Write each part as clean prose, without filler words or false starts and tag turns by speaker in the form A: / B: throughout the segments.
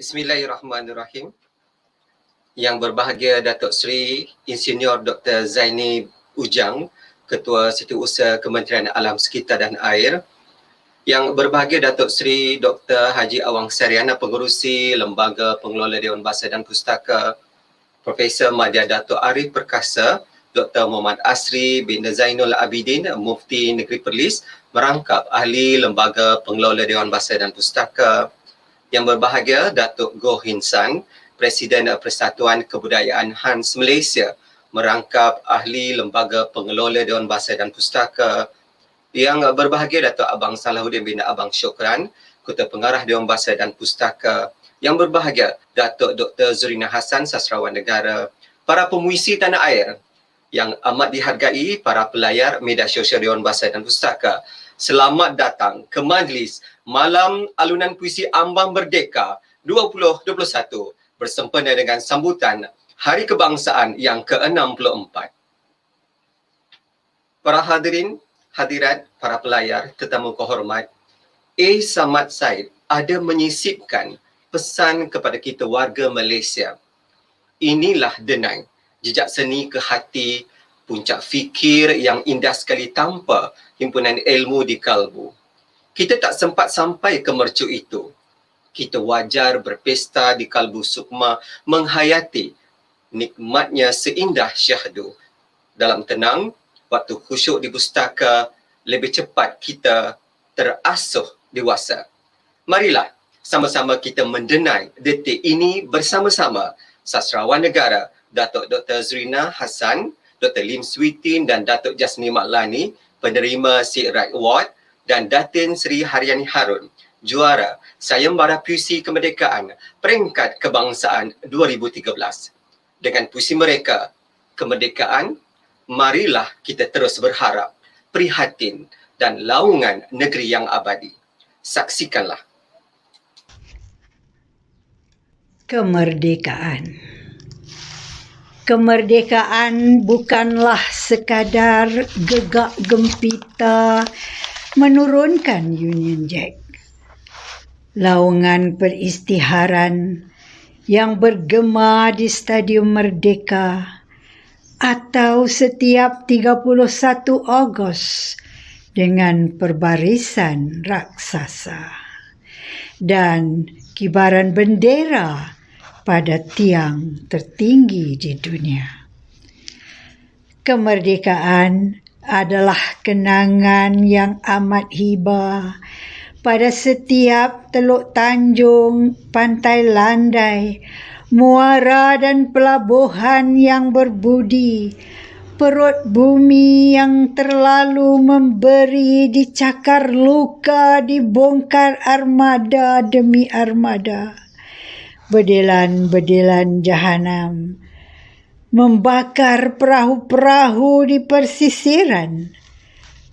A: Bismillahirrahmanirrahim. Yang berbahagia Datuk Seri Insinyur Dr. Zaini Ujang, Ketua Setiausaha Kementerian Alam Sekitar dan Air. Yang berbahagia Datuk Seri Dr. Haji Awang Sariana, Pengerusi Lembaga Pengelola Dewan Bahasa dan Pustaka. Profesor Madya Datuk Arif Perkasa, Dr. Muhammad Asri bin Zainul Abidin, Mufti Negeri Perlis, merangkap Ahli Lembaga Pengelola Dewan Bahasa dan Pustaka. Yang berbahagia Datuk Goh Hin San, Presiden Persatuan Kebudayaan Hans Malaysia, merangkap Ahli Lembaga Pengelola Dewan Bahasa dan Pustaka. Yang berbahagia Datuk Abang Salahuddin bin Abang Syukran, Ketua Pengarah Dewan Bahasa dan Pustaka. Yang berbahagia Datuk Dr. Zurina Hassan, Sastrawan Negara. Para pemuisi tanah air yang amat dihargai, para pelayar media sosial Dewan Bahasa dan Pustaka. Selamat datang ke majlis Malam Alunan Puisi Ambang Merdeka 2021 bersempena dengan sambutan Hari Kebangsaan yang ke-64. Para hadirin, hadirat, para pelayar, tetamu kehormat, Samad Said ada menyisipkan pesan kepada kita warga Malaysia. Inilah denai, jejak seni ke hati, puncak fikir yang indah sekali tanpa himpunan ilmu di kalbu. Kita tak sempat sampai ke mercu itu. Kita wajar berpesta di kalbu sukma, menghayati nikmatnya seindah syahdu. Dalam tenang, waktu khusyuk di pustaka, lebih cepat kita terasuh dewasa. Marilah sama-sama kita mendenai detik ini bersama-sama Sastrawan Negara Datuk Dr. Zurina Hassan, Dr. Lim Switin dan Datuk Jasni Maklani, penerima Sikh Right Award, dan Datin Seri Haryani Harun, juara Sayembara Puisi Kemerdekaan Peringkat Kebangsaan 2013. Dengan puisi mereka, kemerdekaan, marilah kita terus berharap, prihatin dan laungan negeri yang abadi. Saksikanlah.
B: Kemerdekaan. Kemerdekaan bukanlah sekadar gegak gempita menurunkan Union Jack. Laungan peristiharan yang bergema di Stadium Merdeka atau setiap 31 Ogos dengan perbarisan raksasa dan kibaran bendera pada tiang tertinggi di dunia. Kemerdekaan adalah kenangan yang amat hibah pada setiap teluk tanjung, pantai landai, muara dan pelabuhan yang berbudi, perut bumi yang terlalu memberi, dicakar luka, dibongkar armada demi armada. Bedelan-bedelan jahanam membakar perahu-perahu di persisiran,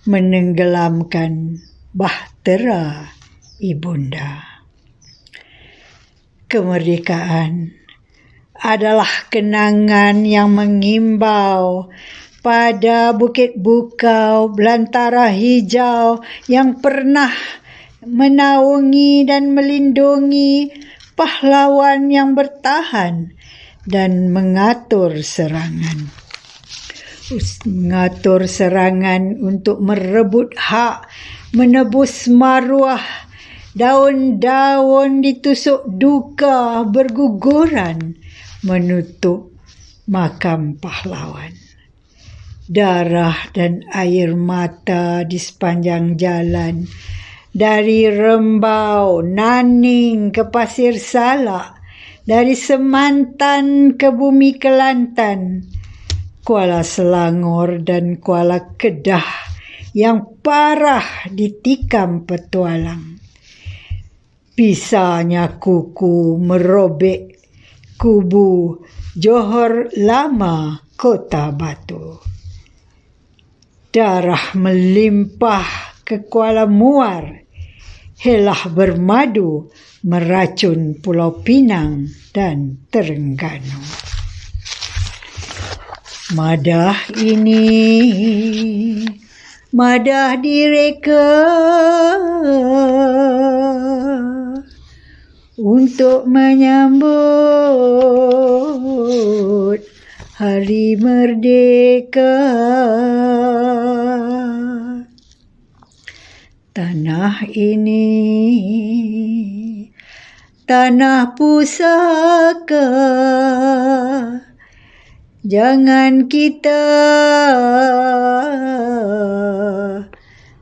B: menenggelamkan bahtera ibunda. Kemerdekaan adalah kenangan yang mengimbau pada Bukit Bukau, belantara hijau yang pernah menaungi dan melindungi pahlawan yang bertahan dan mengatur serangan. Mengatur serangan untuk merebut hak, menebus maruah. Daun-daun ditusuk duka berguguran menutup makam pahlawan. Darah dan air mata di sepanjang jalan, dari Rembau, Naning ke Pasir Salak, dari Semantan ke Bumi Kelantan, Kuala Selangor dan Kuala Kedah yang parah ditikam petualang. Pisahnya kuku merobek kubu Johor Lama, Kota Batu. Darah melimpah ke Kuala Muar, helah bermadu meracun Pulau Pinang dan Terengganu. Madah ini, madah direka, untuk untuk menyambut Hari Merdeka. Tanah ini tanah pusaka, jangan kita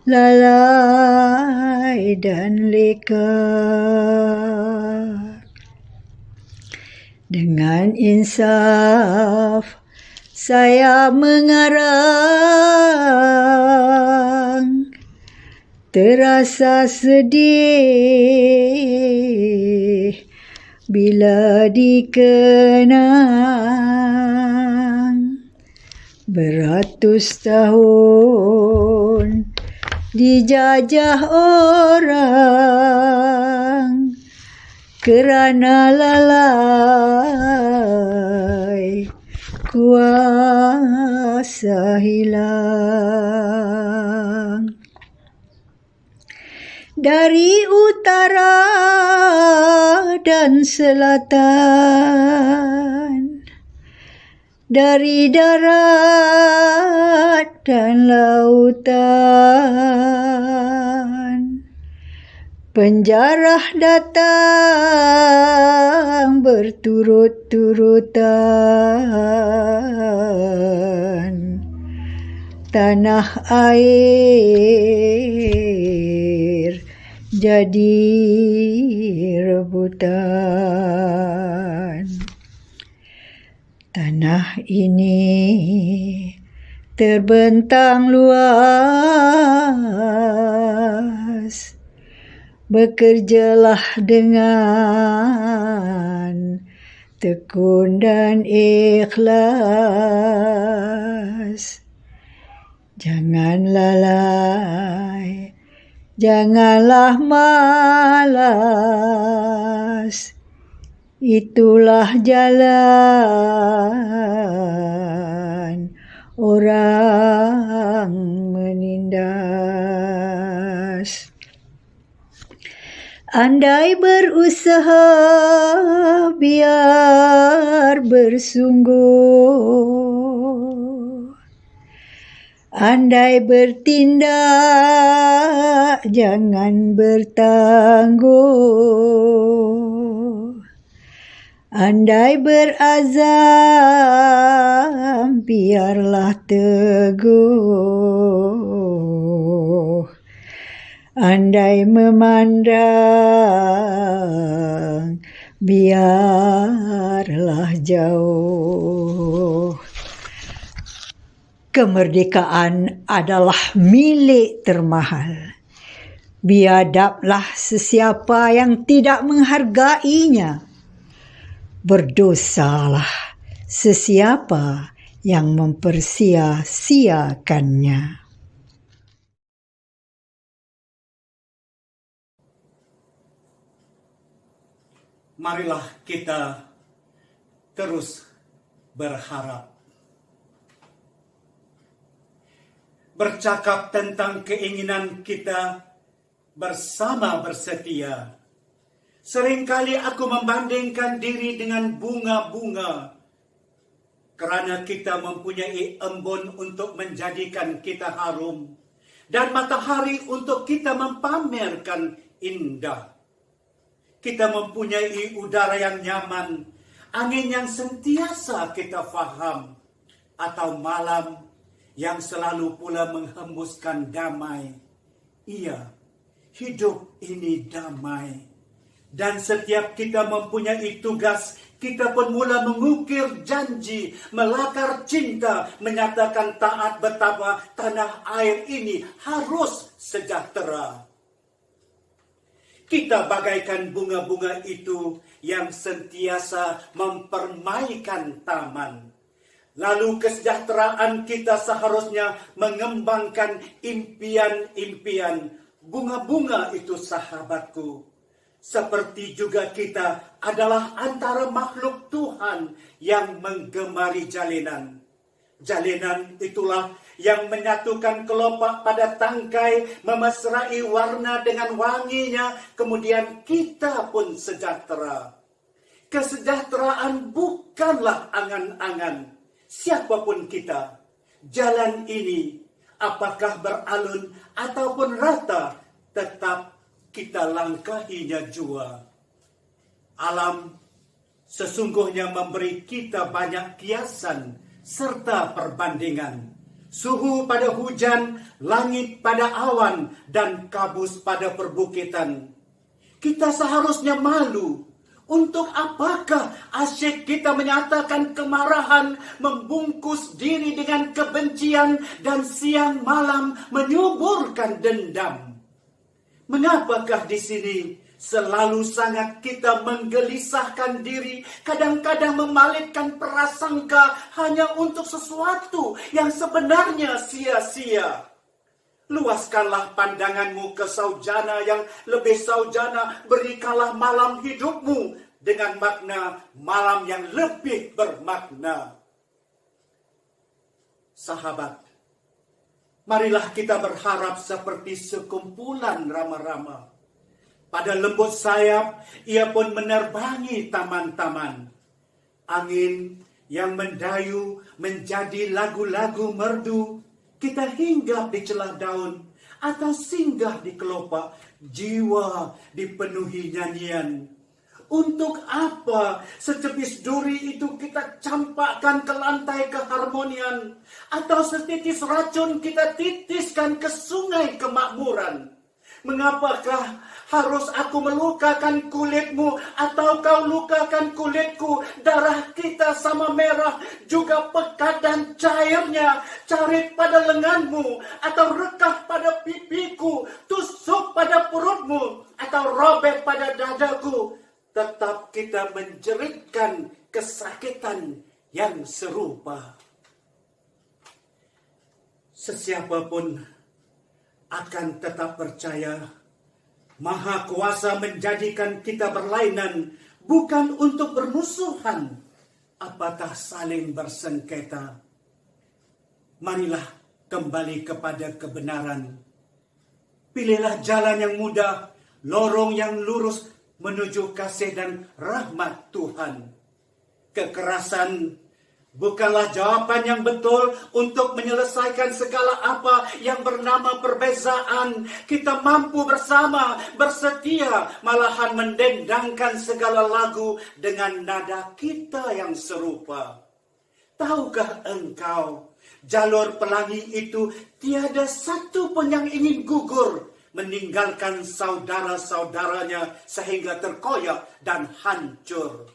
B: lalai dan leka. Dengan insaf saya mengarang, terasa sedih bila dikenang. Beratus tahun dijajah orang kerana lalai kuasa hilang. Dari utara dan selatan, dari darat dan lautan, penjarah datang berturut-turutan. Tanah air jadi rebutan. Tanah ini terbentang luas, bekerjalah dengan tekun dan ikhlas. Jangan lalai, janganlah malas, itulah jalan orang menindas. Andai berusaha biar bersungguh, andai bertindak jangan bertangguh, andai berazam biarlah teguh, andai memandang biarlah jauh. Kemerdekaan adalah milik termahal. Biadablah sesiapa yang tidak menghargainya. Berdosalah sesiapa yang mempersia-siakannya.
C: Marilah kita terus berharap. Bercakap tentang keinginan kita bersama bersetia. Seringkali aku membandingkan diri dengan bunga-bunga, kerana kita mempunyai embun untuk menjadikan kita harum, dan matahari untuk kita mempamerkan indah. Kita mempunyai udara yang nyaman, angin yang sentiasa kita faham, atau malam yang selalu pula menghembuskan damai. Iya, hidup ini damai. Dan setiap kita mempunyai tugas, kita pun mula mengukir janji, melakar cinta, menyatakan taat betapa tanah air ini harus sejahtera. Kita bagaikan bunga-bunga itu yang sentiasa mempermaikan taman. Lalu kesejahteraan kita seharusnya mengembangkan impian-impian. Bunga-bunga itu, sahabatku, seperti juga kita adalah antara makhluk Tuhan yang menggemari jalinan. Jalinan itulah yang menyatukan kelopak pada tangkai, memesrai warna dengan wanginya, kemudian kita pun sejahtera. Kesejahteraan bukanlah angan-angan siapapun kita. Jalan ini, apakah beralun ataupun rata, tetap kita langkahinya jua. Alam sesungguhnya memberi kita banyak kiasan serta perbandingan. Suhu pada hujan, langit pada awan, dan kabus pada perbukitan. Kita seharusnya malu. Untuk apakah asyik kita menyatakan kemarahan, membungkus diri dengan kebencian, dan siang malam menyuburkan dendam? Mengapakah di sini selalu sangat kita menggelisahkan diri, kadang-kadang memalitkan prasangka hanya untuk sesuatu yang sebenarnya sia-sia? Luaskanlah pandanganmu ke saujana yang lebih saujana, berikanlah malam hidupmu dengan makna malam yang lebih bermakna. Sahabat, marilah kita berharap seperti sekumpulan rama-rama. Pada lembut sayap, ia pun menerbangi taman-taman. Angin yang mendayu menjadi lagu-lagu merdu. Kita hinggap di celah daun atau singgah di kelopak, jiwa dipenuhi nyanyian. Untuk apa secepis duri itu kita campakkan ke lantai keharmonian, atau setitis racun kita titiskan ke sungai kemakmuran? Mengapakah harus aku melukakan kulitmu atau kau lukakan kulitku? Darah kita sama merah, juga pekat dan cairnya. Carit pada lenganmu atau rekah pada pipiku, tusuk pada perutmu atau robek pada dadaku. Tetap kita menjeritkan kesakitan yang serupa. Sesiapapun akan tetap percaya Maha Kuasa menjadikan kita berlainan bukan untuk bermusuhan, apatah saling bersengketa. Marilah kembali kepada kebenaran. Pilihlah jalan yang mudah, lorong yang lurus menuju kasih dan rahmat Tuhan. Kekerasan bukanlah jawaban yang betul untuk menyelesaikan segala apa yang bernama perbezaan. Kita mampu bersama, bersetia, malahan mendendangkan segala lagu dengan nada kita yang serupa. Tahukah engkau, jalur pelangi itu tiada satu pun yang ingin gugur, meninggalkan saudara-saudaranya sehingga terkoyak dan hancur.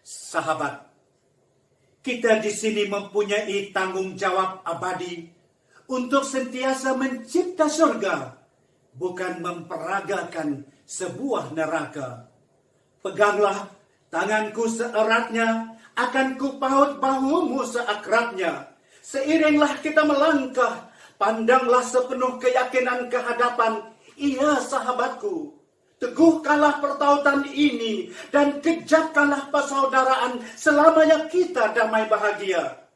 C: Sahabat, kita di sini mempunyai tanggung jawab abadi untuk sentiasa mencipta surga, bukan memperagakan sebuah neraka. Peganglah tanganku seeratnya, akan kupaut bahumu seakrabnya. Seiringlah kita melangkah, pandanglah sepenuh keyakinan kehadapan. Iya sahabatku, teguhkanlah pertautan ini dan kejapkanlah persaudaraan selamanya kita damai bahagia.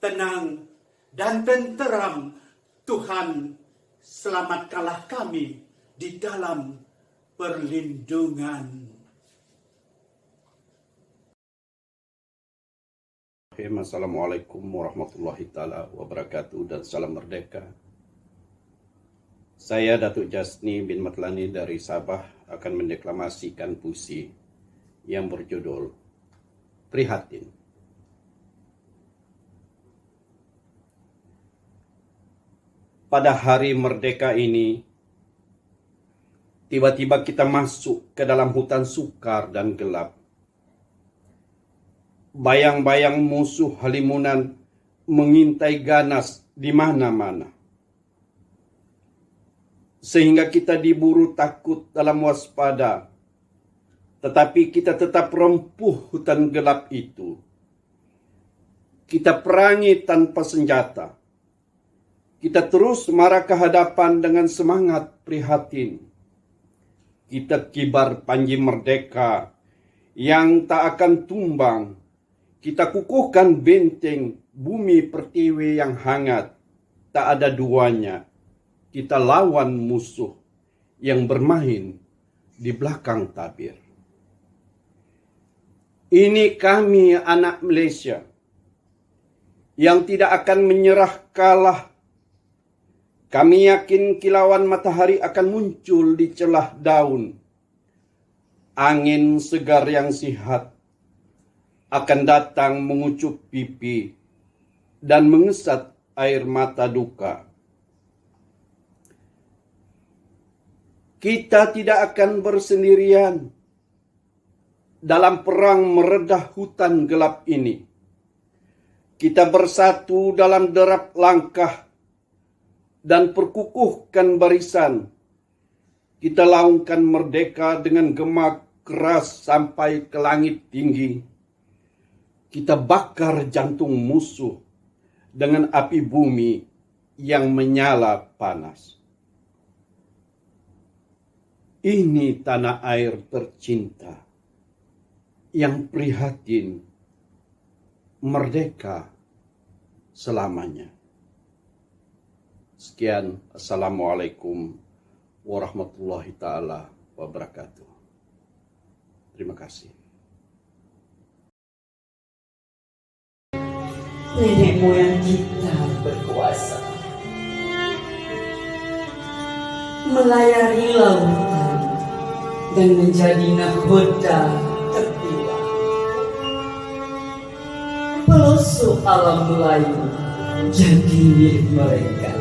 C: Tenang dan tenteram, Tuhan selamatkanlah kami di dalam perlindungan.
D: Assalamualaikum warahmatullahi taala wabarakatuh dan salam merdeka. Saya Datuk Jasni bin Matlani dari Sabah akan mendeklamasikan puisi yang berjudul Prihatin. Pada hari merdeka ini, tiba-tiba kita masuk ke dalam hutan sukar dan gelap. Bayang-bayang musuh halimunan mengintai ganas di mana-mana. Sehingga kita diburu takut dalam waspada. Tetapi kita tetap rempuh hutan gelap itu. Kita perangi tanpa senjata. Kita terus marah ke hadapan dengan semangat prihatin. Kita kibar panji merdeka yang tak akan tumbang. Kita kukuhkan benteng bumi pertiwi yang hangat, tak ada duanya. Kita lawan musuh yang bermain di belakang tabir. Ini kami anak Malaysia yang tidak akan menyerah kalah. Kami yakin kilauan matahari akan muncul di celah daun. Angin segar yang sihat akan datang mengucup pipi dan mengesat air mata duka. Kita tidak akan bersendirian dalam perang meredah hutan gelap ini. Kita bersatu dalam derap langkah dan perkukuhkan barisan. Kita laungkan merdeka dengan gema keras sampai ke langit tinggi. Kita bakar jantung musuh dengan api bumi yang menyala panas. Ini tanah air tercinta yang prihatin merdeka selamanya. Sekian, Assalamualaikum warahmatullahi ta'ala wabarakatuh. Terima kasih.
E: Nenek moyang kita berkuasa melayari lautan dan menjadi nahoda terpilah. Pelosok alam Melayu jadi milik mereka.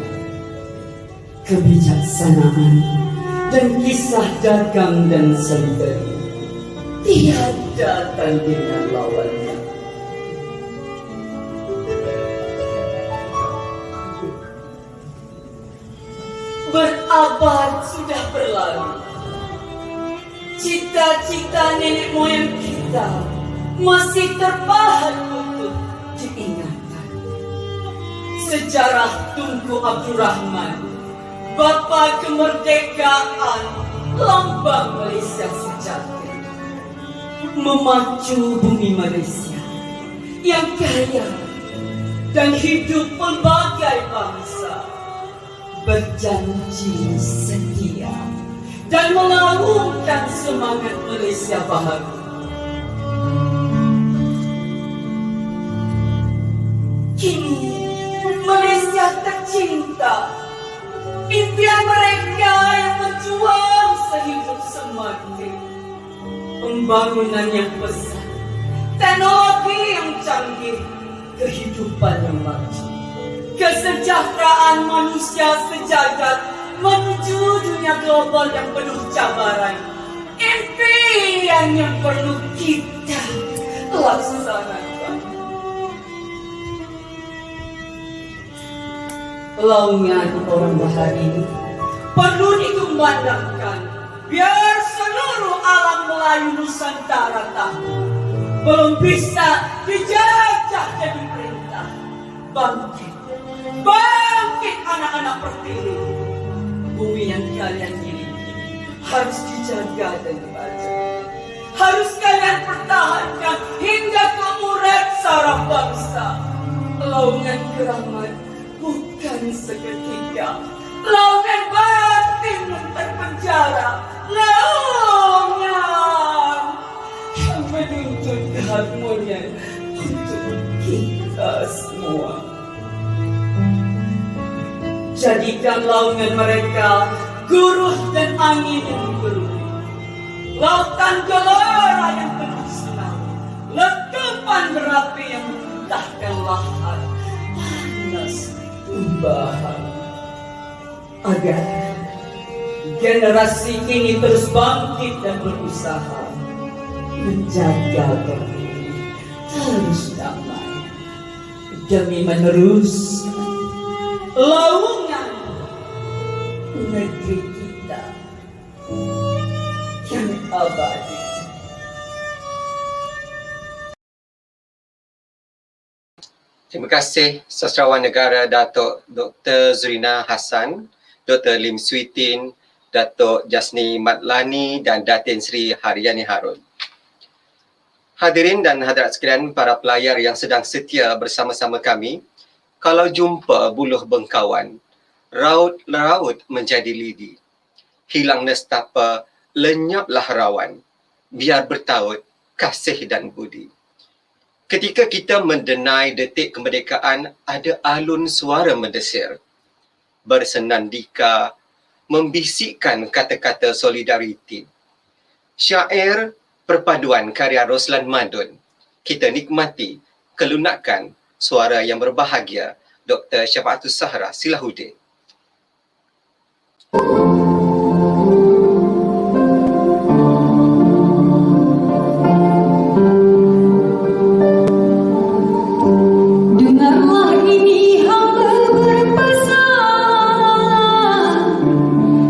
E: Kebijaksanaan dan kisah dagang dan sendiri tiada tandingan lawannya. Berabad sudah berlalu, cita-cita nenek moyang kita masih terpahat untuk diingatan. Sejarah Tunku Abdul Rahman, Bapa Kemerdekaan, lambang Malaysia sejati, memacu bumi Malaysia yang kaya dan hidup pelbagai bangsa, berjanji setia dan melaungkan semangat Malaysia bahagia. Kini Malaysia tercinta, impian mereka yang berjuang sehidup semati, pembangunan yang besar, teknologi yang canggih, kehidupan yang maju, kesejahteraan manusia sejagat menuju dunia global yang penuh cabaran. Impian yang perlu kita laksanakan. Laungan orang bahari perlu dikumandangkan biar seluruh alam Melayu Nusantara tahu belum bisa dijajah jadi perintah. Bangkit, bangkit anak-anak pertiwi. Bumi yang kalian miliki harus dijaga dan dibaca. Harus kalian pertahankan hingga ke urat saraf bangsa. Laungan keramat bukan seketika. Laungan batin yang terpenjara. Laungan yang menuntut keharmonian untuk kita semua. Jadikan laungan mereka gurun dan angin yang beruni, lautan gelora yang penuh senang, letupan berapi yang mentahkan lahar, panas tumbahan. Agar generasi ini terus bangkit dan berusaha menjaga bumi terus damai demi meneruskan laungan negeri kita yang abadi.
A: Terima kasih Sastrawan Negara Datuk Dr. Zurina Hassan, Dr. Lim Swee Tin, Datuk Jasni Matlani dan Datin Sri Haryani Harun. Hadirin dan hadirat sekalian, para pelayar yang sedang setia bersama-sama kami, kalau jumpa buluh bengkawan, raut-raut menjadi lidi. Hilang nestapa, lenyaplah rawan, biar bertaut kasih dan budi. Ketika kita mendenai detik kemerdekaan, ada alun suara mendesir, bersenandika, membisikkan kata-kata solidariti. Syair perpaduan karya Roslan Madun, kita nikmati kelunakan suara yang berbahagia Dr. Syafaatus Sahra Silahuddin.
F: Dengarlah ini hamba berpesan,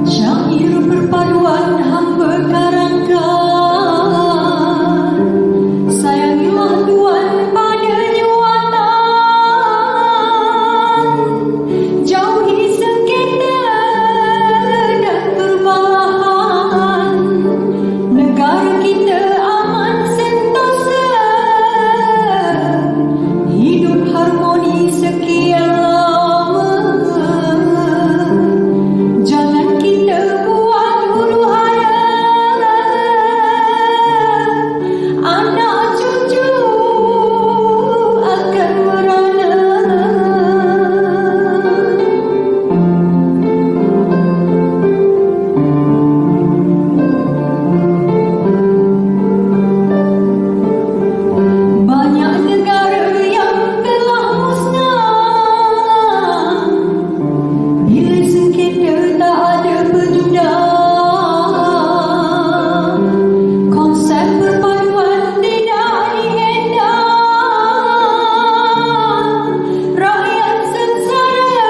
F: syair perpaduan hamba karangkan. Sayangilah Tuhan pada nyuatan, jauhi sengketa dan perbalahan. Negara kita aman sentosa, hidup harmoni sekian lama. Jangan kita buat huru hara, anak cucu akan merana. Banyak negara yang telah musnah, bila sengketa tak ada pejudang. Konsep perpaduan tidak diendang, rakyat sengsara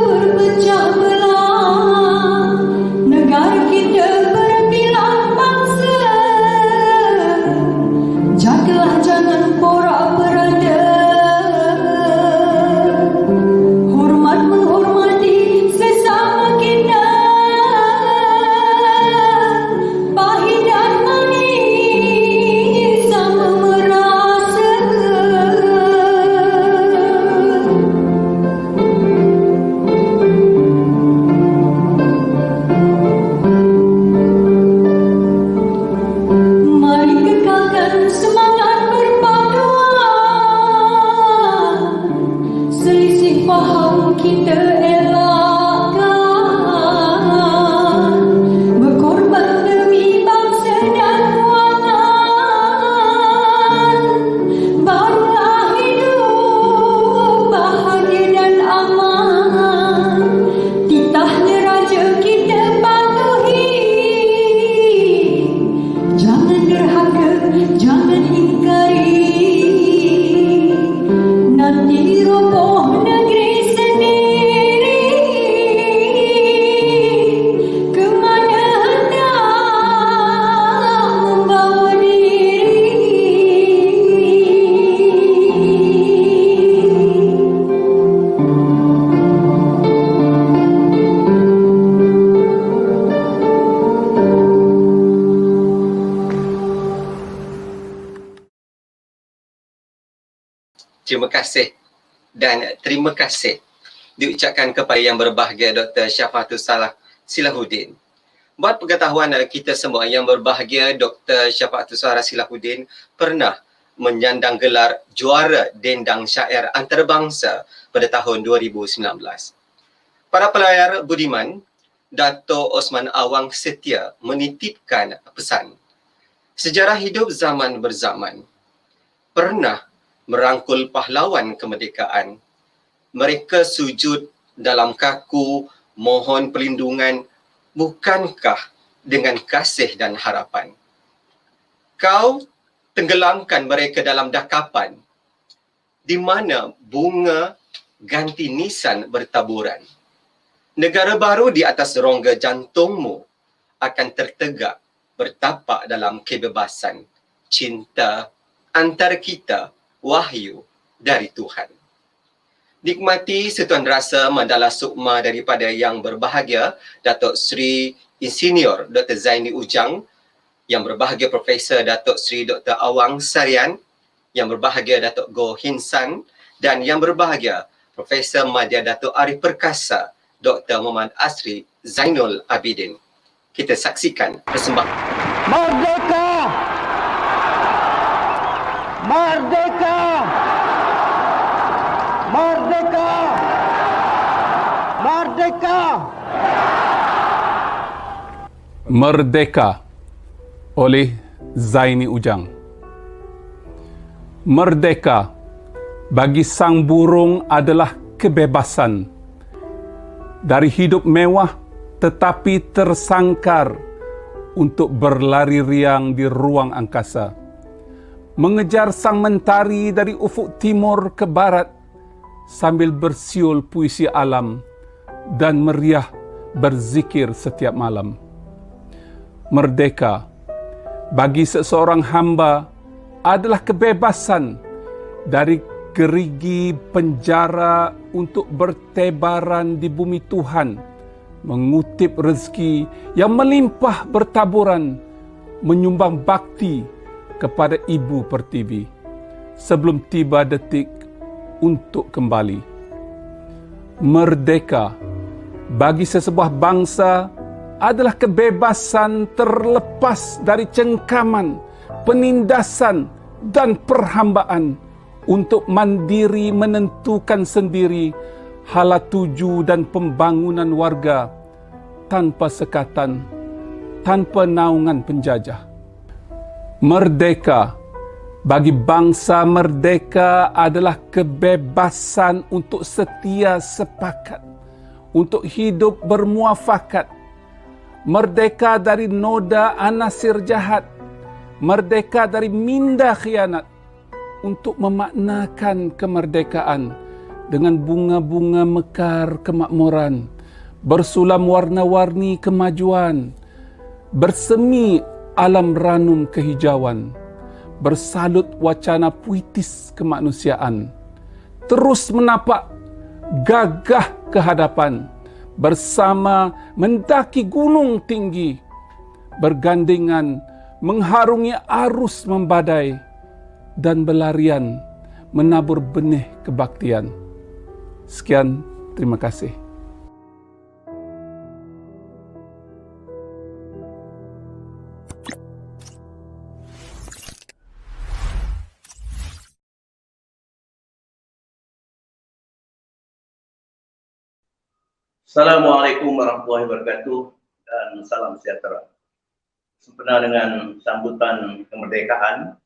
F: berpecah belah. Negara kita berbilang bangsa, jagalah jangan porak-peranda. Hormat menghormati sesama kita, pahit dan manis sama merasa. Mari kekalkan semangat perpaduan, selisih faham kita elakkan, berkorban demi bangsa dan muatan. Barulah hidup bahagia dan aman, titahnya raja kita patuhi. Jangan derhaka, jangan ingkari, nanti roboh negeri sendiri. Kemana hendak membawa diri?
A: Terima kasih dan terima kasih diucapkan kepada yang berbahagia Dr. Syafaatus Sahra Silahuddin. Buat pengetahuan kita semua, yang berbahagia Dr. Syafaatus Sahra Silahuddin pernah menyandang gelar juara dendang syair antarabangsa pada tahun 2019. Para pelayar budiman, Dato' Osman Awang setia menitipkan pesan. Sejarah hidup zaman berzaman pernah merangkul pahlawan kemerdekaan. Mereka sujud dalam kaku mohon perlindungan, bukankah dengan kasih dan harapan? Kau tenggelamkan mereka dalam dakapan, di mana bunga ganti nisan bertaburan. Negara baru di atas rongga jantungmu akan tertegak bertapak dalam kebebasan. Cinta antara kita, wahyu dari Tuhan. Nikmati setuan rasa mandala sukma daripada yang berbahagia Datuk Seri Insinyur Dr. Zaini Ujang, Yang berbahagia Profesor Datuk Seri Dr. Awang Sarian, yang berbahagia Datuk Goh Hin San, dan yang berbahagia Profesor Madya Datuk Arif Perkasa, Dr. Muhammad Asri Zainul Abidin. Kita saksikan persembahan.
G: Merdeka! Merdeka! Merdeka! Merdeka!
H: Merdeka oleh Zaini Ujang. Merdeka bagi sang burung adalah kebebasan dari hidup mewah tetapi tersangkar untuk berlari riang di ruang angkasa, mengejar sang mentari dari ufuk timur ke barat sambil bersiul puisi alam dan meriah berzikir setiap malam. Merdeka bagi seseorang hamba adalah kebebasan dari gerigi penjara untuk bertebaran di bumi Tuhan, mengutip rezeki yang melimpah bertaburan, menyumbang bakti kepada Ibu Pertiwi sebelum tiba detik untuk kembali. Merdeka bagi sesebuah bangsa adalah kebebasan terlepas dari cengkaman, penindasan dan perhambaan untuk mandiri menentukan sendiri hala tuju dan pembangunan warga tanpa sekatan, tanpa naungan penjajah. Merdeka bagi bangsa merdeka adalah kebebasan untuk setia sepakat, untuk hidup bermuafakat, merdeka dari noda anasir jahat, merdeka dari minda khianat, untuk memaknakan kemerdekaan dengan bunga-bunga mekar kemakmuran, bersulam warna-warni kemajuan, bersemi alam ranum kehijauan, bersalut wacana puitis kemanusiaan, terus menapak gagah ke hadapan, bersama mendaki gunung tinggi, bergandengan mengharungi arus membadai, dan berlarian menabur benih kebaktian. Sekian, terima kasih.
I: Assalamualaikum warahmatullahi wabarakatuh dan salam sejahtera. Sempena dengan sambutan kemerdekaan,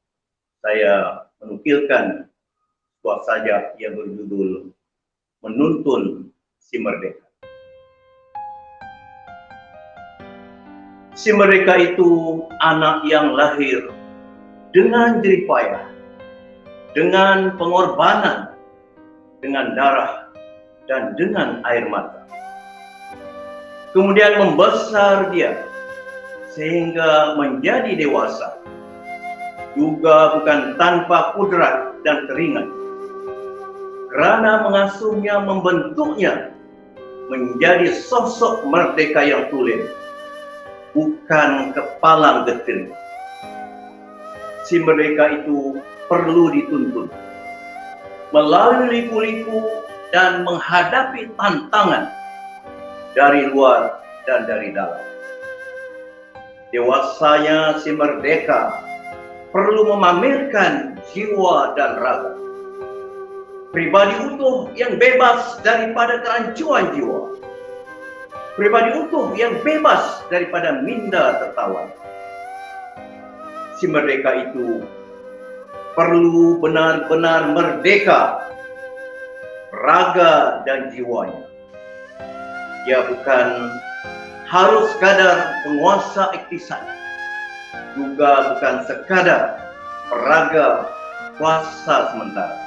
I: saya menukilkan sebuah sajak yang berjudul Menuntun Si Merdeka. Si merdeka itu anak yang lahir dengan jerih payah, dengan pengorbanan, dengan darah, dan dengan air mata. Kemudian membesar dia sehingga menjadi dewasa, juga bukan tanpa kudrat dan keringat, kerana mengasuhnya, membentuknya menjadi sosok merdeka yang tulen, bukan kepalang getir. Si merdeka itu perlu dituntun melalui liku-liku dan menghadapi tantangan dari luar dan dari dalam. Dewasanya si merdeka perlu memamerkan jiwa dan raga, pribadi utuh yang bebas daripada kerancuan jiwa, pribadi utuh yang bebas daripada minda tertawan. Si merdeka itu perlu benar-benar merdeka raga dan jiwanya. Dia bukan harus sekadar penguasa iktisad, juga bukan sekadar peraga kuasa sementara.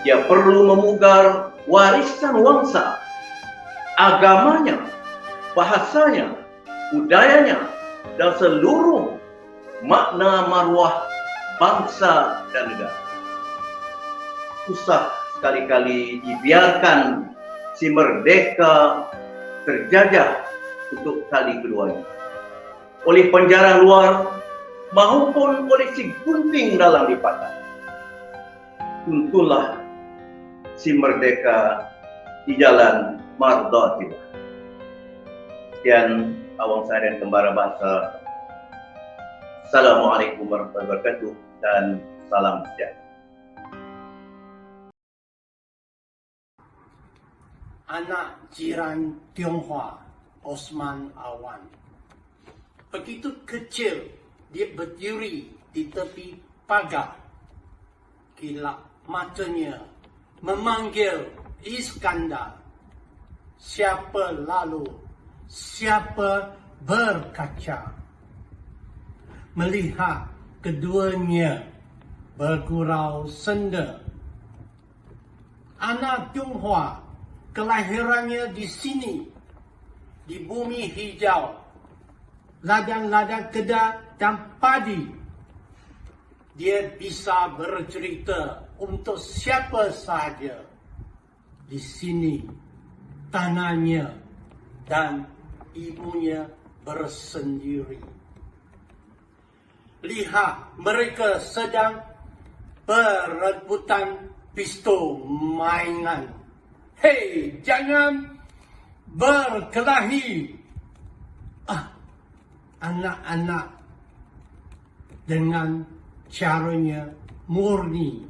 I: Dia perlu memugar warisan wangsa, agamanya, bahasanya, budayanya, dan seluruh makna maruah bangsa dan negara. Susah sekali-kali dibiarkan si merdeka terjajah untuk kali keduanya. oleh penjara luar maupun oleh si gunting dalam lipatan. Tuntunlah si merdeka di jalan Mardotillah. Sekian Awang Sarian Kembara Bahasa. Assalamualaikum warahmatullahi wabarakatuh dan salam sejahtera.
J: Anak jiran Tionghoa, Osman Awan. Begitu kecil, dia berdiri di tepi pagar. Kilap matanya memanggil Iskandar. Siapa lalu, siapa berkaca. Melihat keduanya bergurau senda. Anak Tionghoa, kelahirannya di sini, di bumi hijau, ladang-ladang kedah dan padi. Dia bisa bercerita untuk siapa sahaja. Di sini, tanahnya dan ibunya bersendiri. Lihat, mereka sedang berebutan pistol mainan. Hei, jangan berkelahi. Anak-anak dengan caranya murni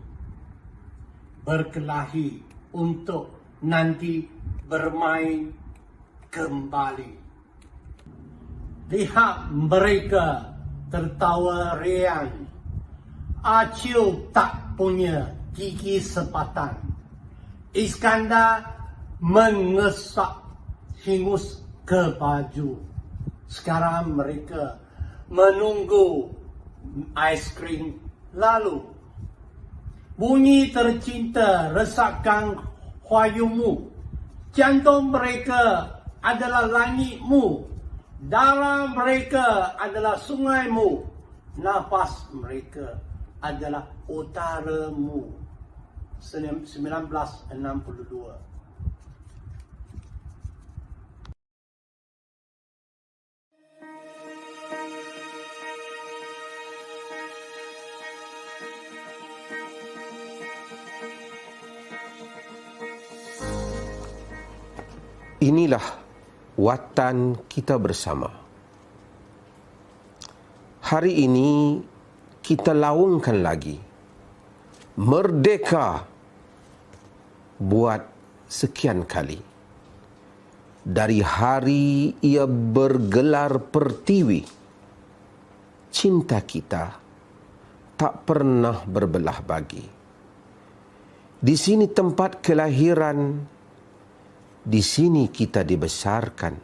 J: berkelahi untuk nanti bermain kembali. Lihat mereka tertawa riang. Acil tak punya gigi sepatang. Iskandar mengesak hingus ke baju. Sekarang mereka menunggu aiskrim lalu. Bunyi tercinta resapkan wayumu. Jantung mereka adalah langitmu. Darah mereka adalah sungaimu. Nafas mereka adalah utaramu. 1962.
K: Inilah watan kita bersama. Hari ini kita laungkan lagi. Merdeka buat sekian kali. Dari hari ia bergelar pertiwi, cinta kita tak pernah berbelah bagi. Di sini tempat kelahiran, di sini kita dibesarkan.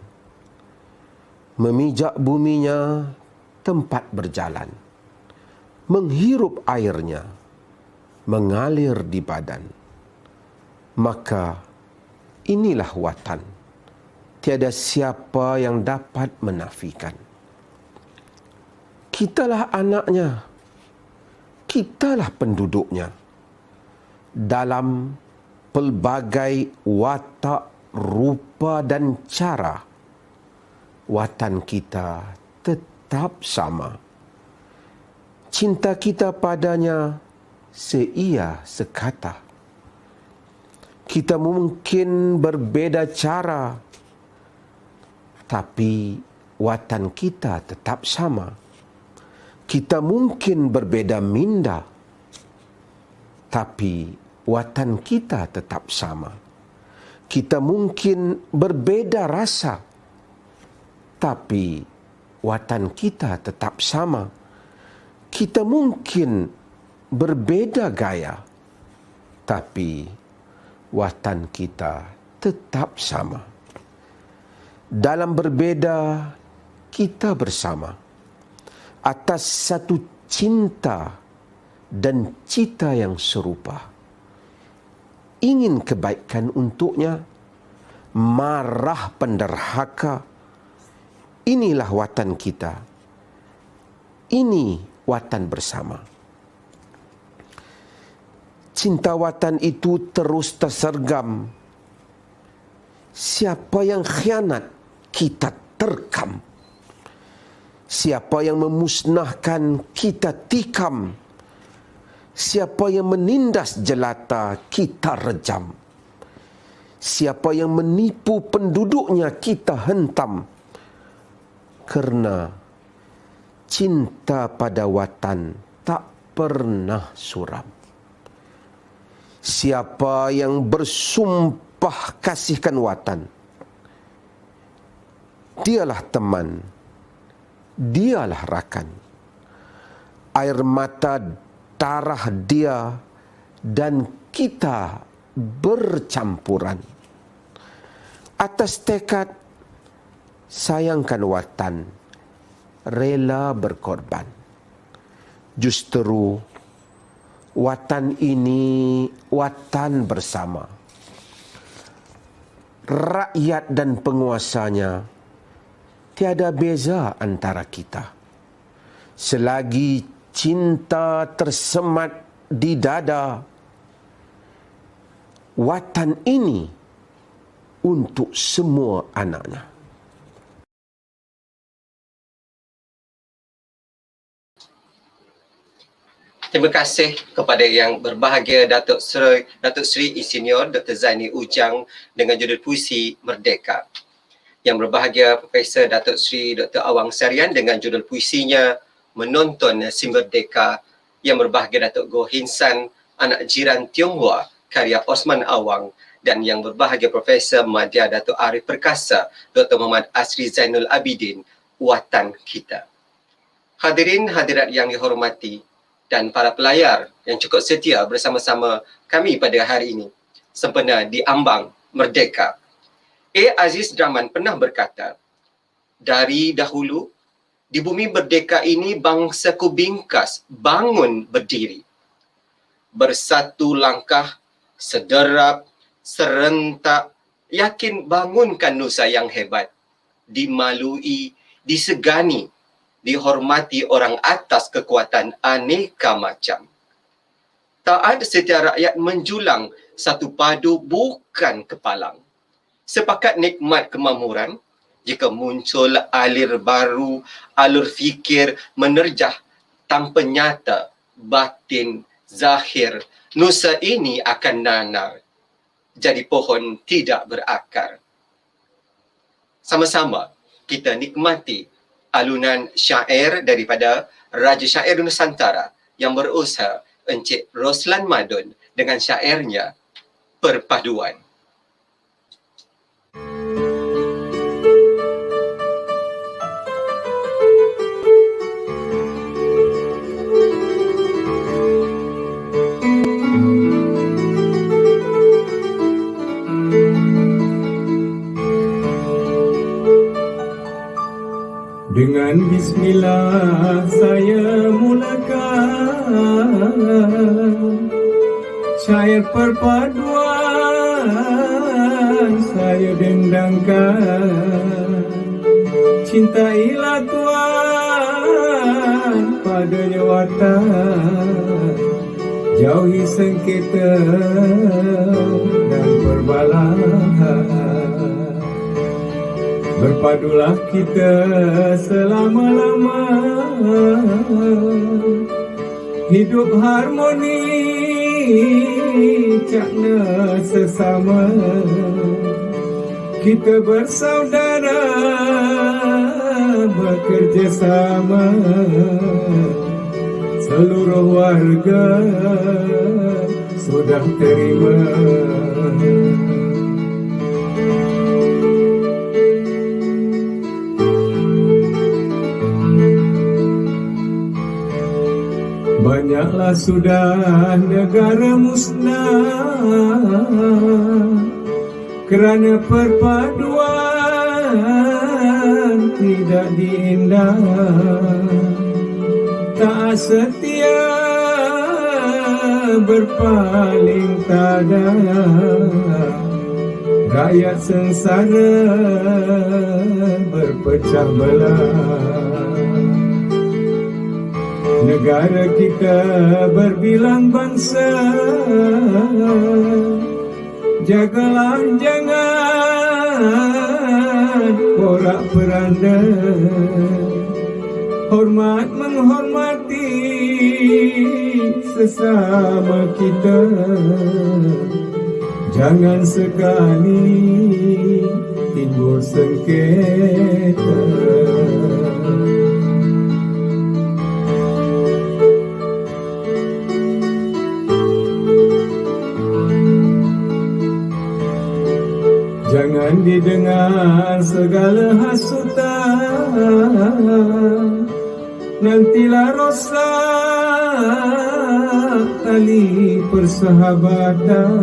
K: Memijak buminya tempat berjalan. Menghirup airnya, mengalir di badan. Maka inilah watan. Tiada siapa yang dapat menafikan. Kitalah anaknya. Kitalah penduduknya. Dalam pelbagai watak, rupa dan cara, watan kita tetap sama. Cinta kita padanya seia sekata. Kita mungkin berbeda cara, tapi watan kita tetap sama. Kita mungkin berbeda minda, tapi watan kita tetap sama. Kita mungkin berbeda rasa, tapi watan kita tetap sama. Kita mungkin berbeda gaya, tapi watan kita tetap sama. Dalam berbeda, kita bersama. Atas satu cinta dan cita yang serupa. Ingin kebaikan untuknya, marah penderhaka. Inilah watan kita. Ini watan bersama. Cinta watan itu terus tersergam. Siapa yang khianat, kita terkam. Siapa yang memusnahkan, kita tikam. Siapa yang menindas jelata, kita rejam. Siapa yang menipu penduduknya, kita hentam. Kerana cinta pada watan tak pernah suram. Siapa yang bersumpah kasihkan watan, dialah teman, dialah rakan. Air mata, darah dia dan kita bercampuran. Atas tekad sayangkan watan, rela berkorban. Justru watan ini watan bersama. Rakyat dan penguasanya tiada beza antara kita. Selagi cinta tersemat di dada, watan ini untuk semua anaknya.
A: Terima kasih kepada yang berbahagia Datuk Seri Insinyur Dr. Zaini Ujang dengan judul puisi Merdeka. Yang berbahagia Profesor Datuk Seri Dr. Awang Sarian dengan judul puisinya Menonton Si Merdeka. Yang berbahagia Datuk Goh Hin San, Anak Jiran Tionghoa, karya Osman Awang. Dan yang berbahagia Profesor Madya Datuk Arif Perkasa, Dr. Muhammad Asri Zainul Abidin, Watan Kita. Hadirin hadirat yang dihormati dan para pelayar yang cukup setia bersama-sama kami pada hari ini sempena di ambang merdeka. Aziz Draman pernah berkata, dari dahulu di bumi merdeka ini bangsaku bingkas bangun berdiri. Bersatu langkah, sederap, serentak, yakin bangunkan nusa yang hebat. Dimalui, disegani, dihormati orang atas kekuatan aneka macam. Taat setiap rakyat menjulang, satu padu bukan kepalang. Sepakat nikmat kemakmuran, jika muncul alir baru, alur fikir menerjah tanpa nyata, batin, zahir, nusa ini akan nanar, jadi pohon tidak berakar. Sama-sama kita nikmati alunan syair daripada Raja Syair Nusantara yang berusaha Encik Roslan Madun dengan syairnya Perpaduan.
L: Dengan bismillah saya mulakan syair perpaduan saya dendangkan. Cintailah Tuhan padanya watan, jauhi sengketa dan perbalahan. Berpadulah kita selama-lama, hidup harmoni cakna sesama. Kita bersaudara bekerja sama, seluruh warga sudah terima. Banyaklah sudah negara musnah kerana perpaduan tidak diindah. Tak setia berpaling tada, rakyat sengsara berpecah belah. Negara kita berbilang bangsa, jagalah jangan porak-peranda. hormat menghormati sesama kita. Jangan sekali timbul sengketa. Jangan didengar segala hasutan, nantilah rosak tali persahabatan.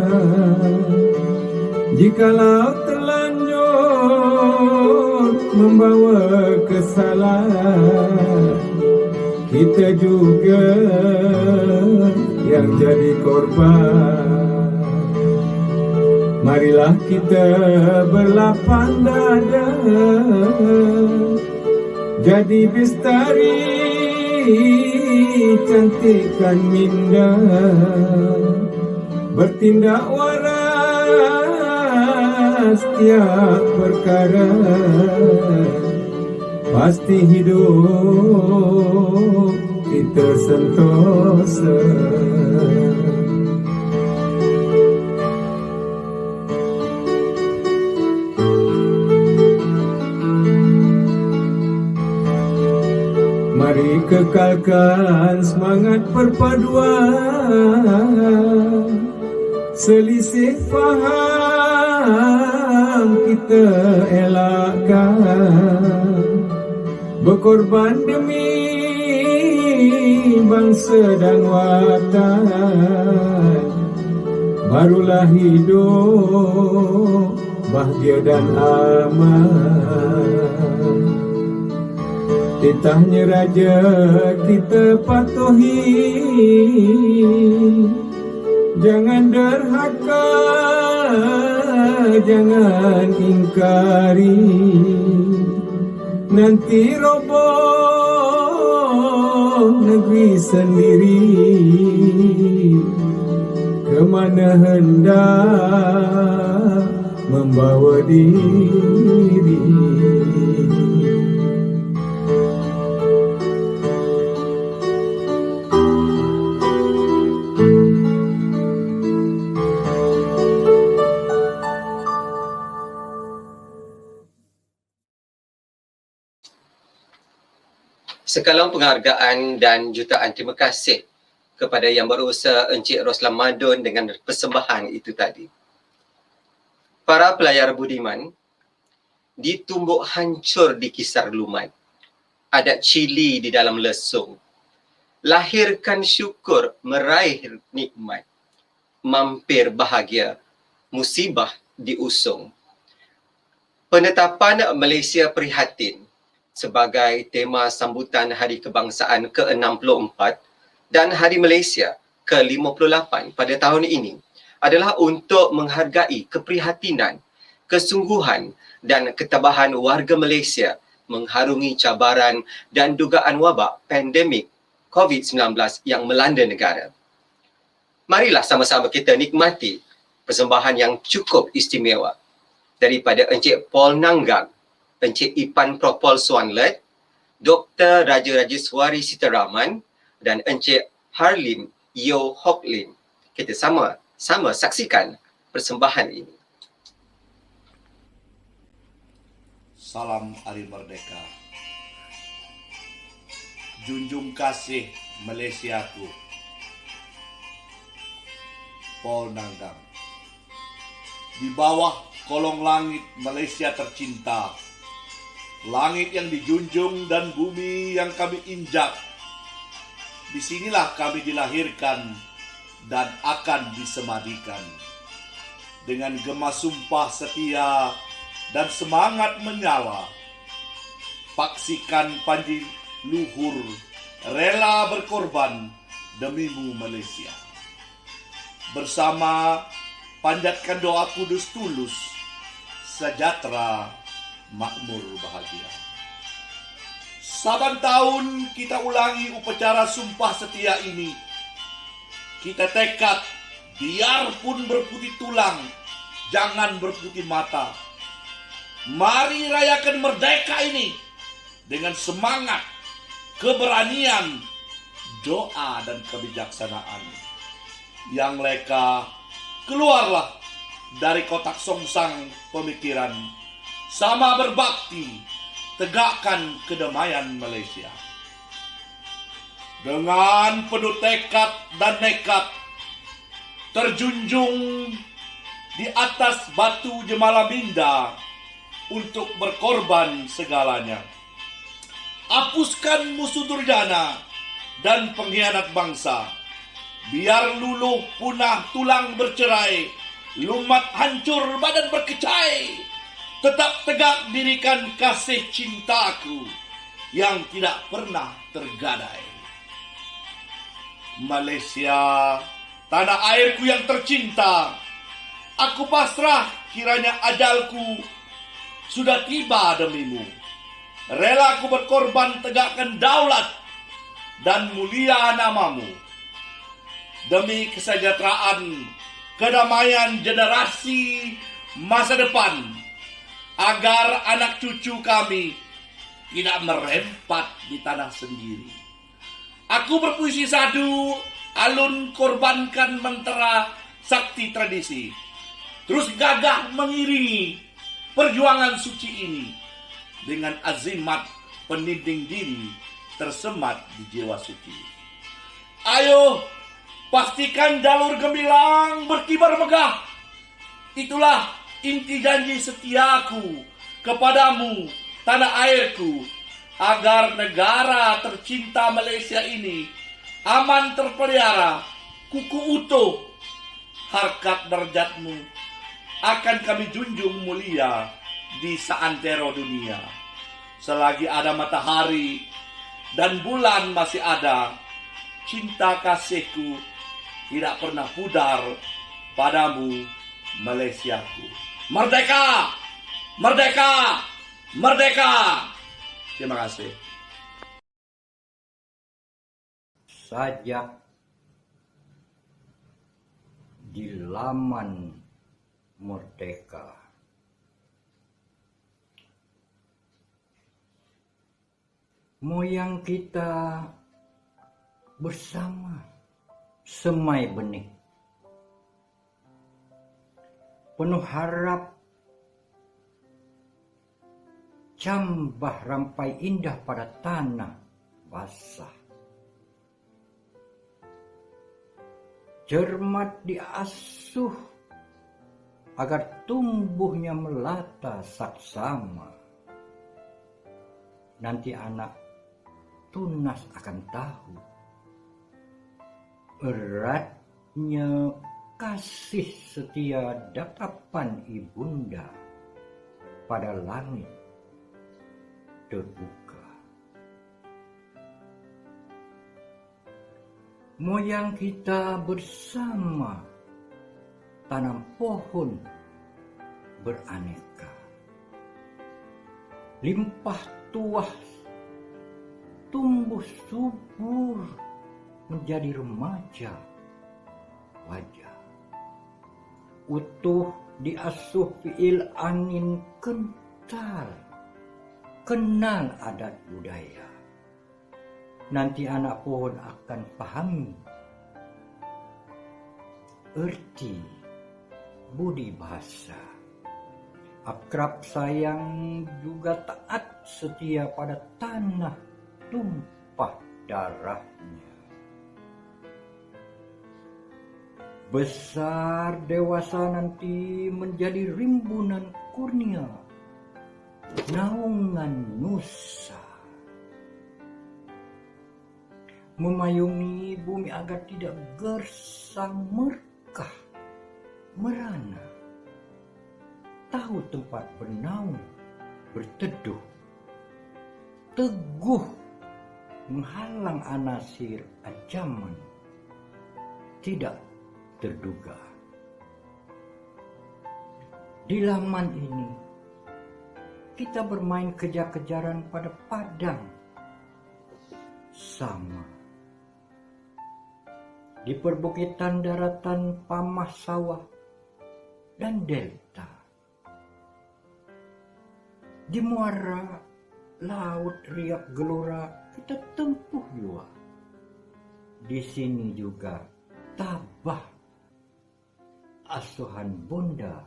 L: Jikalau terlanjur membawa kesalahan, kita juga yang jadi korban. Marilah kita berlapang dada, jadi bestari, cantikkan minda, bertindak waras tiap perkara, pasti hidup kita sentosa. Mari kekalkan semangat perpaduan, selisih faham kita elakkan, berkorban demi bangsa dan watan, barulah hidup bahagia dan aman. Titahnya raja kita patuhi, jangan derhaka, jangan ingkari, nanti roboh negeri sendiri, kemana hendak membawa diri.
A: Sekalong penghargaan dan jutaan terima kasih kepada Yang Berusaha Encik Roslan Madun dengan persembahan itu tadi. Para pelayar budiman, ditumbuk hancur di kisar lumat, adat cili di dalam lesung, lahirkan syukur meraih nikmat, mampir bahagia, musibah diusung. Penetapan Malaysia Prihatin sebagai tema sambutan Hari Kebangsaan ke-64 dan Hari Malaysia ke-58 pada tahun ini adalah untuk menghargai keprihatinan, kesungguhan dan ketabahan warga Malaysia mengharungi cabaran dan dugaan wabak pandemik COVID-19 yang melanda negara. Marilah sama-sama kita nikmati persembahan yang cukup istimewa daripada Encik Paul Nanggang, Encik Ipan Propol Swanlet, Dr. Raja Rajeswari Sitaraman dan Encik Harlim Yo Hock Lim. Kita sama saksikan persembahan ini.
M: Salam Hari Merdeka. Junjung kasih Malaysiaku. Paul Nanggang. Di bawah kolong langit Malaysia tercinta, langit yang dijunjung dan bumi yang kami injak. Disinilah kami dilahirkan dan akan disemadikan. Dengan gema sumpah setia dan semangat menyala, paksikan panji luhur, rela berkorban demimu Malaysia. Bersama panjatkan doa kudus tulus, sejahtera, makmur, bahagia. Saban tahun kita ulangi upacara sumpah setia ini. Kita tekad, biarpun berputih tulang, jangan berputih mata. Mari rayakan merdeka ini dengan semangat, keberanian, doa, dan kebijaksanaan. Yang leka, keluarlah dari kotak songsang pemikiran, sama berbakti, tegakkan kedamaian Malaysia. Dengan penuh tekad dan nekat, terjunjung di atas batu Jemala Minda untuk berkorban segalanya. Hapuskan musuh durjana dan pengkhianat bangsa. Biar luluh punah tulang bercerai, lumat hancur badan berkecai. Tetap tegak dirikan kasih cintaku yang tidak pernah tergadai. Malaysia, tanah airku yang tercinta, aku pasrah kiranya ajalku sudah tiba demimu. Rela aku berkorban tegakkan daulat dan mulia namamu. Demi kesejahteraan, kedamaian generasi masa depan, agar anak cucu kami tidak merempat di tanah sendiri. Aku berpuisi sadu, alun korbankan mentera sakti tradisi. Terus gagah mengiringi perjuangan suci ini dengan azimat peninding diri tersemat di jiwa suci. Ayo, pastikan jalur gemilang berkibar megah. Itulah inti janji setiaku kepadamu, tanah airku, agar negara tercinta Malaysia ini aman terpelihara, kuku utuh. Harkat derajatmu akan kami junjung mulia di seantero dunia. Selagi ada matahari dan bulan masih ada, cinta kasihku tidak pernah pudar padamu, Malaysiaku. Merdeka! Merdeka! Merdeka! Terima kasih.
N: Sajak di laman merdeka. Moyang kita bersama semai benih. Penuh harap, cambah rampai indah pada tanah basah. Cermat diasuh agar tumbuhnya melata saksama. Nanti anak tunas akan tahu eratnya kasih setia datapan ibunda pada langit terbuka. Moyang kita bersama tanam pohon beraneka, limpah tuah tumbuh subur menjadi remaja wajah. Utuh diasuh fiil angin kental, kenal adat budaya. Nanti anak pohon akan pahami erti budi bahasa. Akrab sayang juga taat setia pada tanah tumpah darahnya. Besar dewasa nanti menjadi rimbunan kurnia, naungan nusa. Memayungi bumi agar tidak gersang merkah, merana. Tahu tempat bernaung, berteduh, teguh menghalang anasir ancaman tidak terduga. Di laman ini kita bermain kejar-kejaran pada padang sama. Di perbukitan daratan pamah sawah dan delta. Di muara laut riak gelora kita tempuh jua. Di sini juga tabah asuhan bunda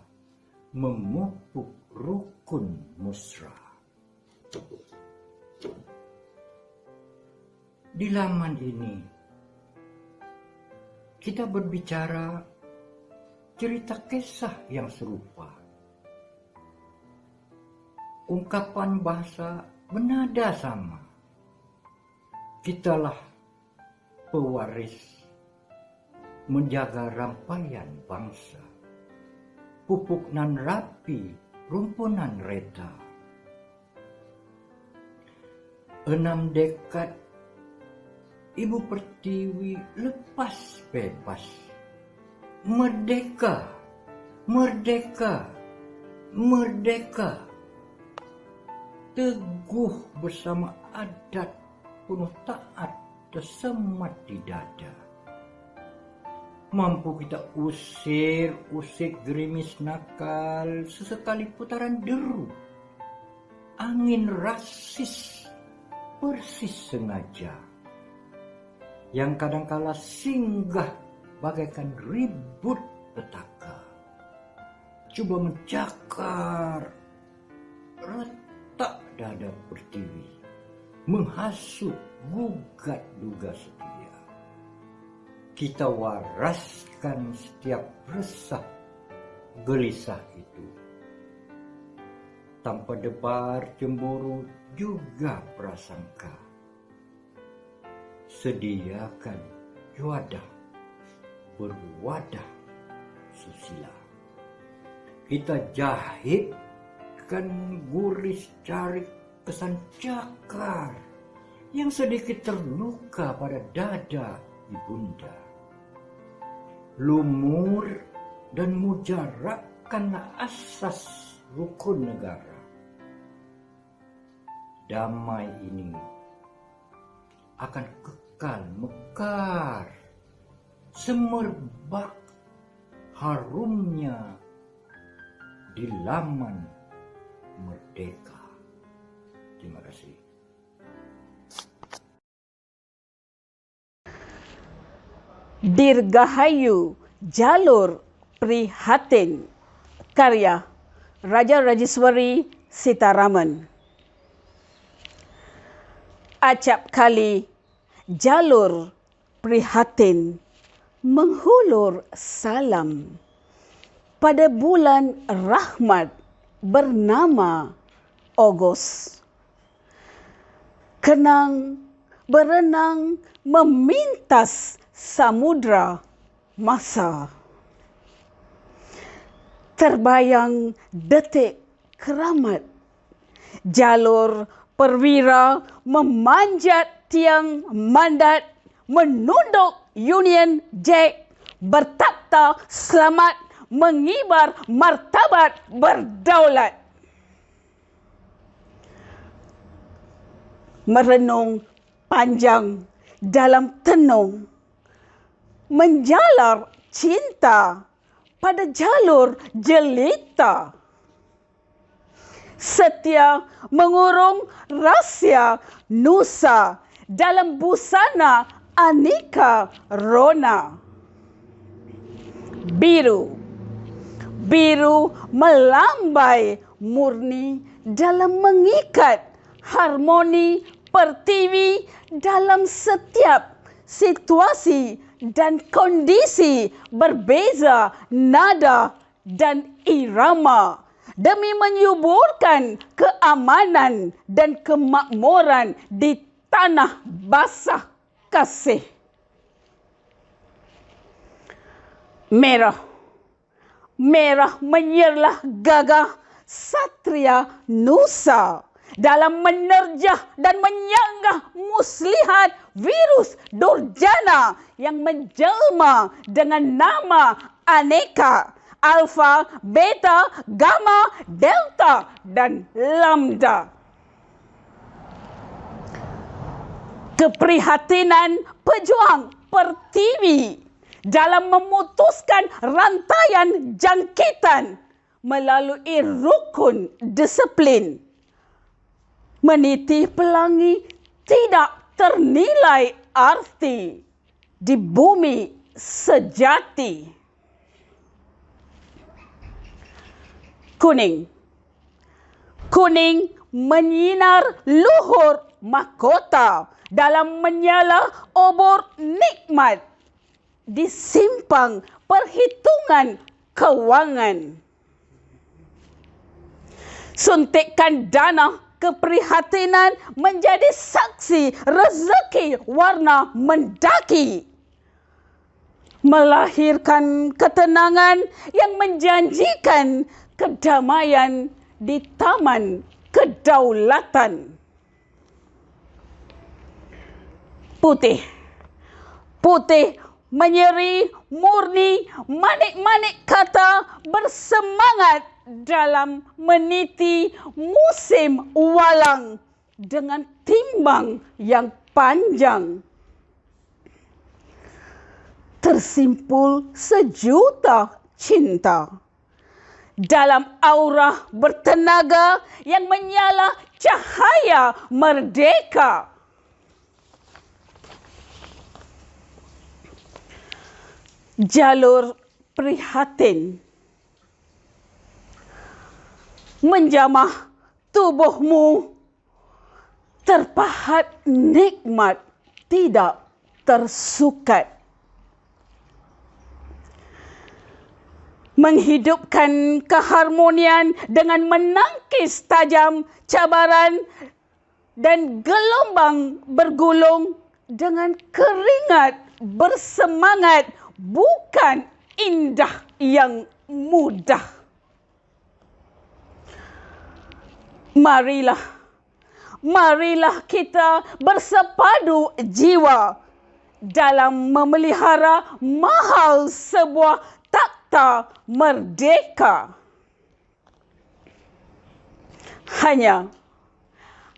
N: memupuk rukun musra. Di laman ini kita berbicara cerita kisah yang serupa. Ungkapan bahasa bernada sama. Kitalah pewaris menjaga rantaian bangsa. Pupuk nan rapi, rumpunan reta. 6 dekad Ibu Pertiwi lepas bebas. Merdeka, merdeka, merdeka. Teguh bersama adat, penuh taat, tersemat di dada. Mampu kita usir gerimis nakal sesekali putaran deru. Angin rasis persis sengaja. Yang kadangkala singgah bagaikan ribut petaka. Coba mencakar retak dada Pertiwi. Menghasut gugat duga setia. Kita waraskan setiap resah gelisah itu. Tanpa debar cemburu juga prasangka. Sediakan wadah berwadah susila. Kita jahitkan guris cari kesan cakar yang sedikit terluka pada dada ibunda. Lumur dan mujarakkanlah asas rukun negara. Damai ini akan kekal mekar, semerbak harumnya di laman merdeka. Terima kasih.
O: Dirgahayu Jalur Prihatin, karya Raja Rajeswari Sitaraman. Acap kali jalur prihatin menghulur salam pada bulan rahmat bernama Ogos. Kenang berenang memintas samudra masa. Terbayang detik keramat, jalur perwira memanjat tiang mandat, menunduk Union Jack, bertakhta selamat, mengibar martabat berdaulat. Merenung panjang dalam tenung, menjalar cinta pada jalur jelita. Setia mengurung rahsia nusa dalam busana aneka rona. Biru melambai murni dalam mengikat harmoni Pertiwi dalam setiap situasi dan kondisi berbeza nada dan irama demi menyuburkan keamanan dan kemakmuran di tanah basah kasih. Merah menyerlah gagah satria nusa dalam menerjah dan menyanggah muslihat virus durjana yang menjelma dengan nama aneka, alfa, beta, gamma, delta, dan lambda. Keprihatinan pejuang Pertiwi dalam memutuskan rantaian jangkitan melalui rukun disiplin Meniti pelangi tidak ternilai arti di bumi sejati. Kuning. Kuning menyinar luhur mahkota dalam menyala obor nikmat di simpang perhitungan kewangan. Suntikan dana keprihatinan menjadi saksi rezeki warna mendaki. Melahirkan ketenangan yang menjanjikan kedamaian di taman kedaulatan. Putih. Putih menyeri murni manik-manik kata bersemangat dalam meniti musim walang dengan timbang yang panjang. Tersimpul sejuta cinta dalam aura bertenaga yang menyala cahaya merdeka. Jalur prihatin menjamah tubuhmu terpahat nikmat tidak tersukat. Menghidupkan keharmonian dengan menangkis tajam cabaran dan gelombang bergulung dengan keringat bersemangat bukan indah yang mudah. Marilah kita bersepadu jiwa dalam memelihara mahal sebuah takhta merdeka.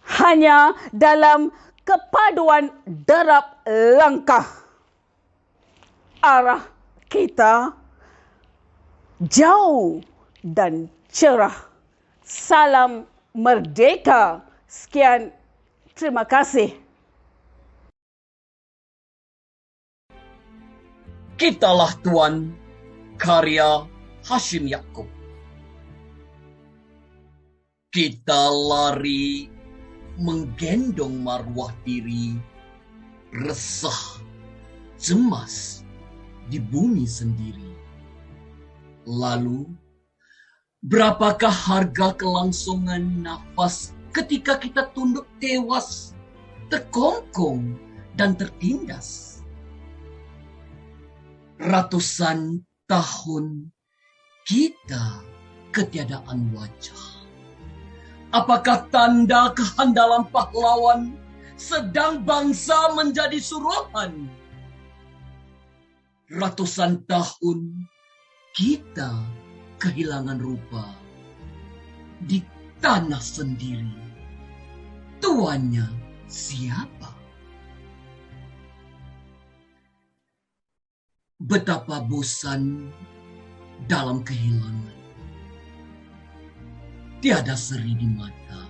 O: Hanya dalam kepaduan derap langkah arah kita jauh dan cerah. Salam merdeka. Sekian, terima kasih.
P: Kitalah Tuan, karya Hashim Yaakob. Kita lari menggendong marwah diri, resah, cemas di bumi sendiri. Lalu, berapakah harga kelangsungan nafas ketika kita tunduk tewas, terkongkong dan tertindas? Ratusan tahun kita ketiadaan wajah. Apakah tanda kehandalan pahlawan sedang bangsa menjadi suruhan? Ratusan tahun kita kehilangan rupa di tanah sendiri. Tuannya siapa? Betapa bosan dalam kehilangan. Tiada seri di mata,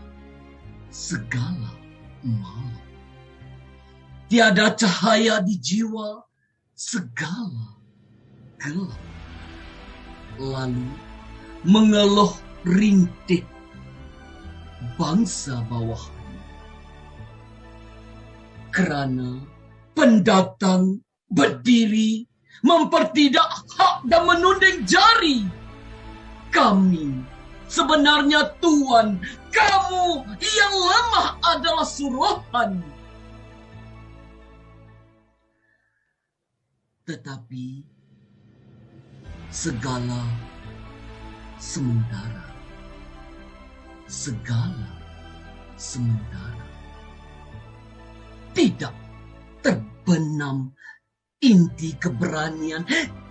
P: segala malam. Tiada cahaya di jiwa, segala gelap. Lalu mengeluh rintih bangsa bawahan. Kerana pendatang berdiri mempertidak hak dan menunding jari. Kami sebenarnya Tuan, kamu yang lemah adalah suruhan. Tetapi segala sementara. Segala sementara. Tidak terbenam inti keberanian,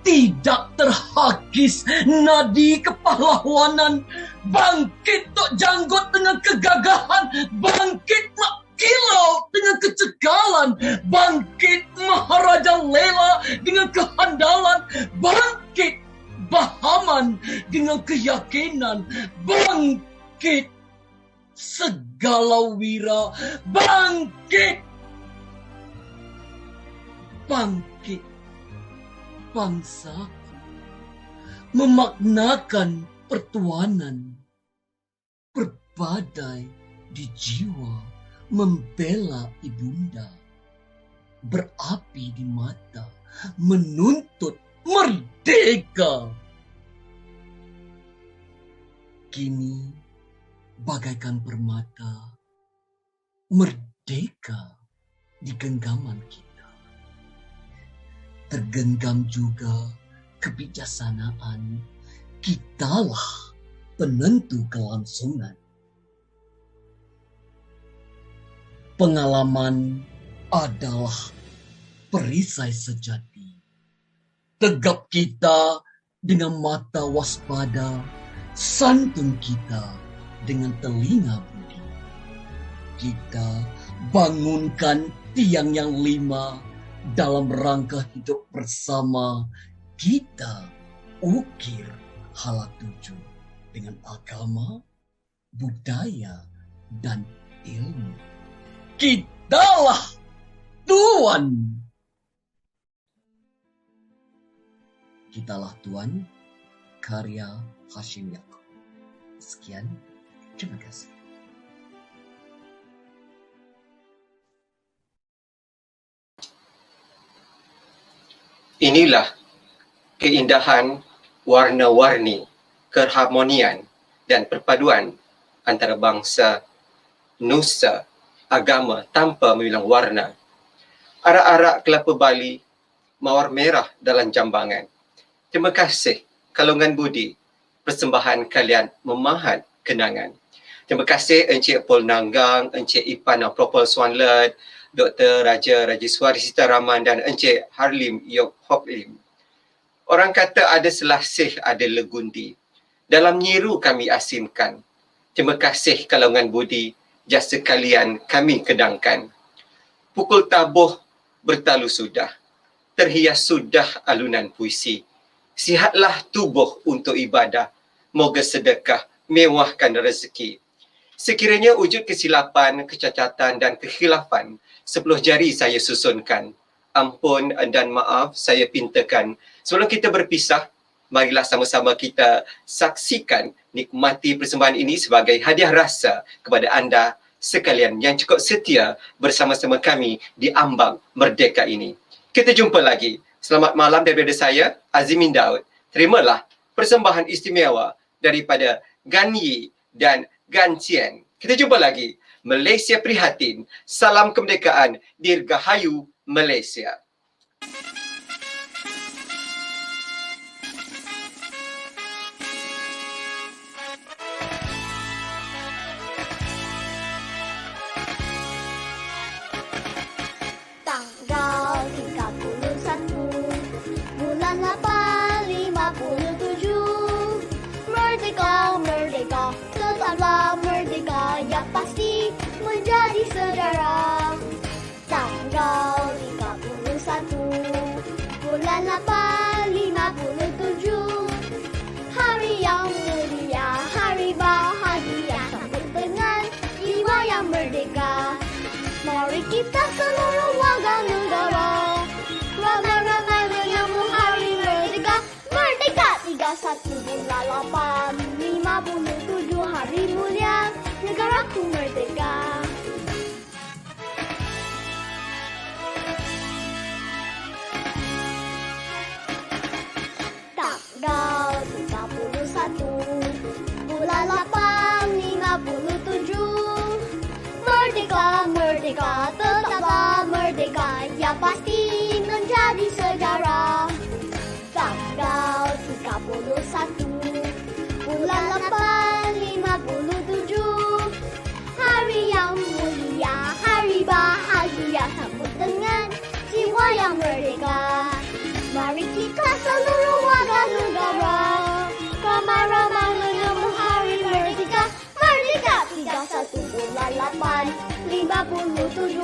P: tidak terhakis nadi kepahlawanan. Bangkit Tok Janggut dengan kegagahan, bangkit Mak Kilau dengan kecegalan, bangkit Maharaja Lela dengan kehandalan, bangkit Bahaman dengan keyakinan, bangkit segala wira. Bangkit! Bangkit, bangsaku, memaknakan pertuanan, berbadai di jiwa, membela ibunda, berapi di mata, menuntut merdeka. Kini bagaikan permata, merdeka di genggaman kita. Tergenggam juga kebijaksanaan, kitalah penentu kelangsungan. Pengalaman adalah perisai sejati. Tegap kita dengan mata waspada, santun kita dengan telinga budi. Kita bangunkan tiang yang 5 dalam rangka hidup bersama. Kita ukir hala 7 dengan agama, budaya, dan ilmu. Kitalah Tuan. Kitalah Tuan, karya Hashim Yaakob. Sekian, terima kasih.
A: Inilah keindahan warna-warni, keharmonian dan perpaduan antara bangsa, nusa, agama tanpa membilang warna. Arak-arak kelapa Bali, mawar merah dalam jambangan. Terima kasih Kalungan Budi, persembahan kalian memahat kenangan. Terima kasih Encik Paul Nanggang, Encik Ipan Propol Swanlet, Dr. Raja Rajiswari Sitaraman dan Encik Harlim Yok Hop Lim. Orang kata ada selasih, ada legundi. Dalam nyiru kami asimkan. Terima kasih Kalungan Budi, jasa kalian kami kedangkan. Pukul tabuh bertalu sudah, terhias sudah alunan puisi. Sihatlah tubuh untuk ibadah, moga sedekah mewahkan rezeki. Sekiranya wujud kesilapan, kecacatan dan kekhilafan, 10 jari saya susunkan. Ampun dan maaf saya pintakan. Sebelum kita berpisah, marilah sama-sama kita saksikan, nikmati persembahan ini sebagai hadiah rasa kepada anda sekalian yang cukup setia bersama-sama kami di ambang merdeka ini. Kita jumpa lagi. Selamat malam daripada saya, Azimin Daud. Terimalah persembahan istimewa daripada Gan Yi dan Gan Chien. Kita jumpa lagi. Malaysia prihatin. Salam kemerdekaan. Dirgahayu Malaysia.
F: Tanggal 31 bulan 8 57. Merdeka, merdeka, tetaplah merdeka, yang pasti menjadi sejarah. Tanggal 31 bulan 8 57. Hari yang mulia, hari bahagia, sambut dengan jiwa yang merdeka. Mari kita seluruh warga negara ramai-ramai menyambut hari merdeka. Merdeka 31 bulan 8 57, hari mulia negaraku merdeka. Tanggal 31 bulan 8 57. Merdeka, merdeka, tetaplah merdeka, yang pasti menjadi sejarah. Tanggal 31 bulan 8 57. Hari yang mulia, hari bahagia, sambut dengan jiwa yang merdeka. Mari kita seluruh warga negara ramai-ramai menyambut hari merdeka. Merdeka 31 bulan 8 57,